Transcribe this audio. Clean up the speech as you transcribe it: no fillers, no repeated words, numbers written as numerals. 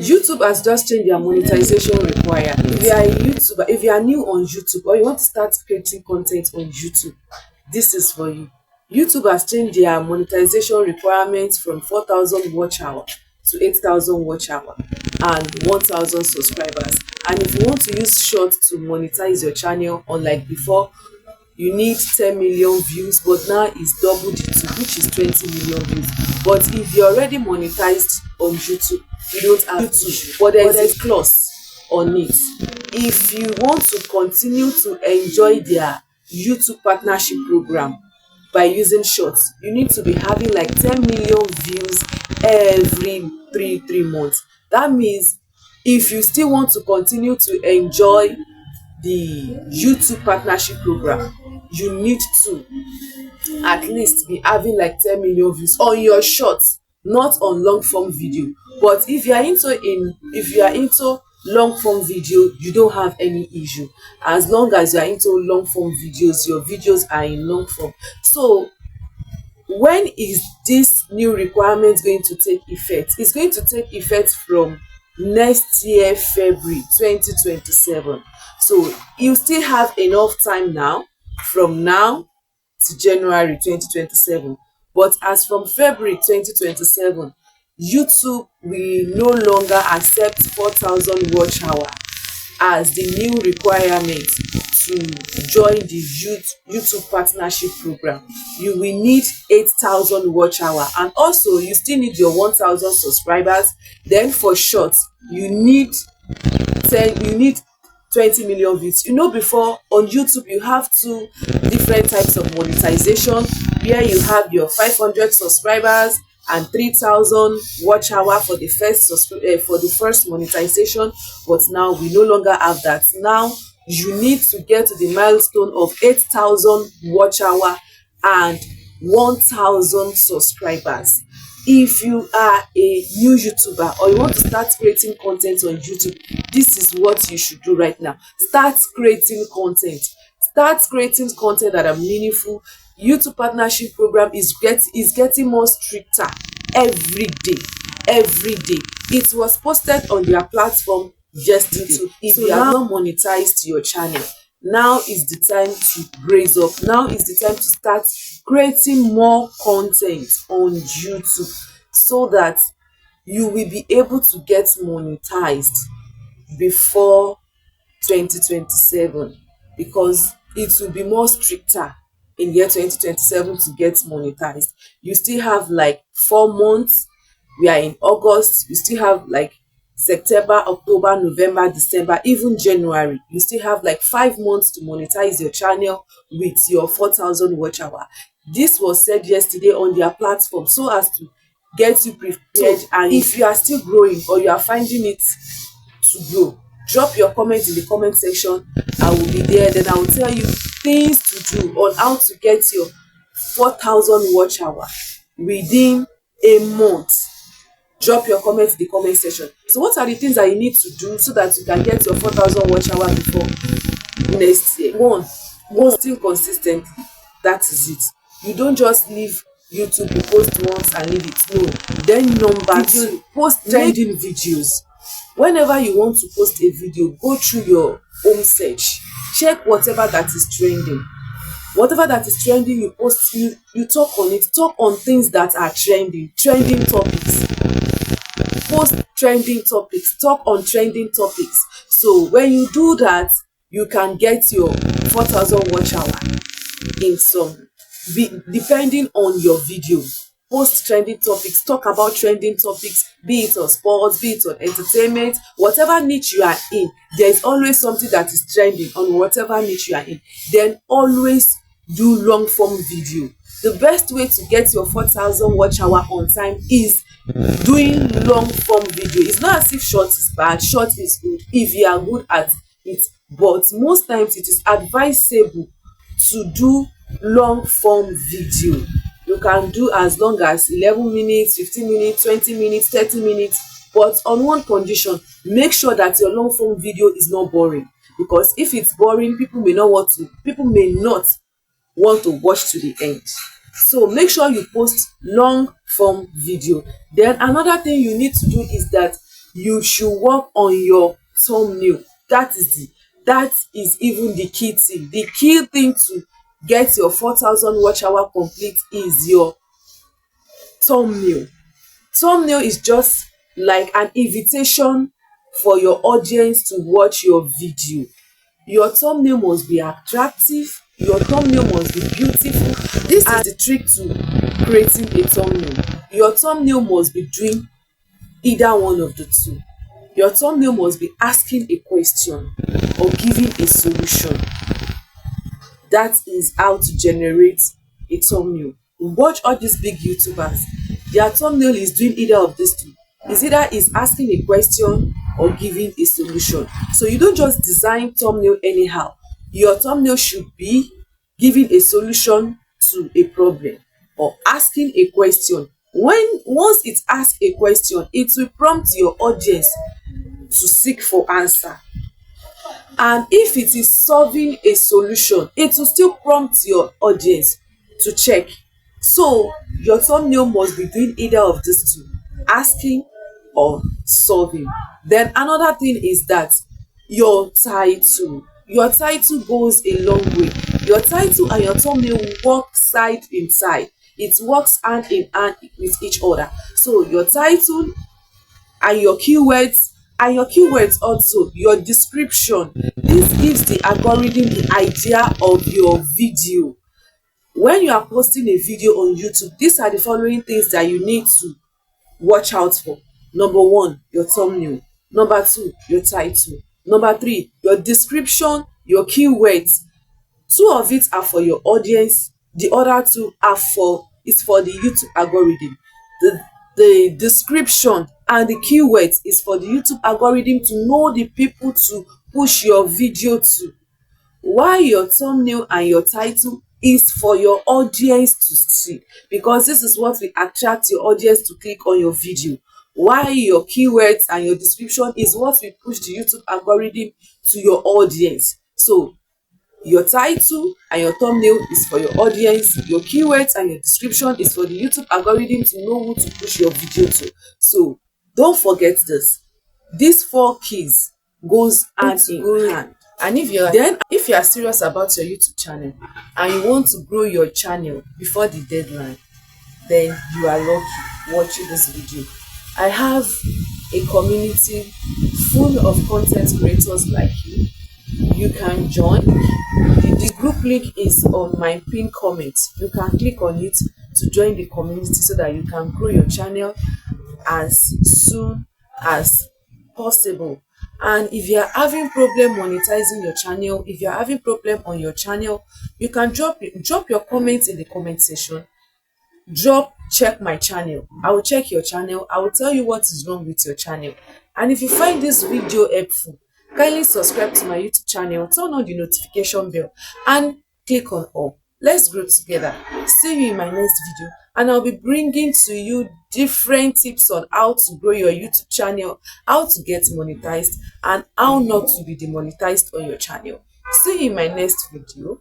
YouTube has just changed their monetization requirement. If you are a YouTuber, if you are new on YouTube or you want to start creating content on YouTube, this is for you. YouTube has changed their monetization requirements from 4,000 watch hour to 8,000 watch hour and 1,000 subscribers. And if you want to use short to monetize your channel, unlike before, you need 10 million views, but now it's doubled it to, which is 20 million views. But if you're already monetized on YouTube, you don't have YouTube, but there is a clause on it. If you want to continue to enjoy their YouTube partnership program by using shorts, you need to be having like 10 million views every three months. That means if you still want to continue to enjoy the YouTube partnership program, you need to at least be having like 10 million views on your shorts, not on long form video. But if you are into long form video, you don't have any issue as long as you are into long form videos. Your videos are in long form. So when is this new requirement going to take effect? It's going to take effect from next year, February 2027. So you still have enough time now, from now to January 2027. But as from February 2027, YouTube will no longer accept 4,000 watch hour as the new requirement to join the YouTube partnership program. You will need 8,000 watch hour, and also you still need your 1,000 subscribers. Then for shorts, you need 20 million views. You know, before on YouTube you have two different types of monetization, where you have your 500 subscribers and 3,000 watch hour for the first monetization. But now we no longer have that. Now you need to get to the milestone of 8,000 watch hour and 1,000 subscribers. If you are a new YouTuber or you want to start creating content on YouTube, this is what you should do right now. Start creating content. Start creating content that are meaningful. YouTube partnership program is getting more stricter every day. Every day. It was posted on their platform yesterday. If you have not monetized your channel, now is the time to raise up. Now is the time to start creating more content on YouTube so that you will be able to get monetized before 2027, because it will be more stricter in year 2027 to get monetized. You still have like 4 months. We are in August. You still have like September, October, November, December, even January. You still have like 5 months to monetize your channel with your 4,000 watch hour. This was said yesterday on their platform so as to get you prepared. And if you are still growing or you are finding it to grow, drop your comment in the comment section. I will be there. Then I will tell you things to do on how to get your 4,000 watch hour within a month. Drop your comment in the comment section. So what are the things that you need to do so that you can get your 4,000 watch hour before next year? One, posting consistently. That is it. You don't just leave YouTube, you post once and leave it. No. Then number two, post trending videos. Whenever you want to post a video, go through your home search. Check whatever that is trending. Whatever that is trending, you post, you talk on it. Talk on things that are trending topics. Post trending topics, talk on trending topics. So when you do that, you can get your 4,000 watch hour in some, depending on your video. Post trending topics, talk about trending topics, be it on sports, be it on entertainment, whatever niche you are in. There is always something that is trending on whatever niche you are in. Then always do long form video. The best way to get your 4,000 watch hour on time is doing long form video. It's not as if short is bad. Short is good if you are good at it, but most times it is advisable to do long form video. You can do as long as 11 minutes, 15 minutes, 20 minutes, 30 minutes, but on one condition: make sure that your long form video is not boring, because if it's boring, people may not want to watch to the end. So make sure you post long form video. Then another thing you need to do is that you should work on your thumbnail. That is even the key thing. The key thing to get your 4,000 watch hour complete is your thumbnail. Thumbnail is just like an invitation for your audience to watch your video. Your thumbnail must be attractive, your thumbnail must be beautiful. This is the trick to creating a thumbnail. Your thumbnail must be doing either one of the two. Your thumbnail must be asking a question or giving a solution. That is how to generate a thumbnail. Watch all these big YouTubers. Their thumbnail is doing either of these two. It's either is asking a question or giving a solution. So you don't just design thumbnail anyhow. Your thumbnail should be giving a solution to a problem or asking a question. Once it asks a question, it will prompt your audience to seek for answer. And if it is solving a solution, it will still prompt your audience to check. So your thumbnail must be doing either of these two, asking or solving. Then another thing is that your title goes a long way. Your title and your thumbnail work side in side. It works hand in hand with each other. So your title and your keywords also, your description, this gives the algorithm the idea of your video. When you are posting a video on YouTube, these are the following things that you need to watch out for. Number one, your thumbnail. Number two, your title. Number three, your description, your keywords. Two of it are for your audience, the other two are for the YouTube algorithm. The description and the keywords is for the YouTube algorithm to know the people to push your video to, while your thumbnail and your title is for your audience to see, because this is what will attract your audience to click on your video, while your keywords and your description is what will push the YouTube algorithm to your audience. So your title and your thumbnail is for your audience, your keywords and your description is for the YouTube algorithm to know who to push your video to. So don't forget this. These four keys goes hand in hand. And if you are serious about your YouTube channel and you want to grow your channel before the deadline, then you are lucky watching this video. I have a community full of content creators like you. You can join. The group link is on my pinned comment. You can click on it to join the community so that you can grow your channel as soon as possible. And if you are having problem monetizing your channel, if you are having problem on your channel, you can drop your comments in the comment section. Check my channel. I will check your channel. I will tell you what is wrong with your channel. And if you find this video helpful, kindly subscribe to my YouTube channel, turn on the notification bell and click on all. Let's grow together. See you in my next video, and I'll be bringing to you different tips on how to grow your YouTube channel, how to get monetized, and how not to be demonetized on your channel. See you in my next video.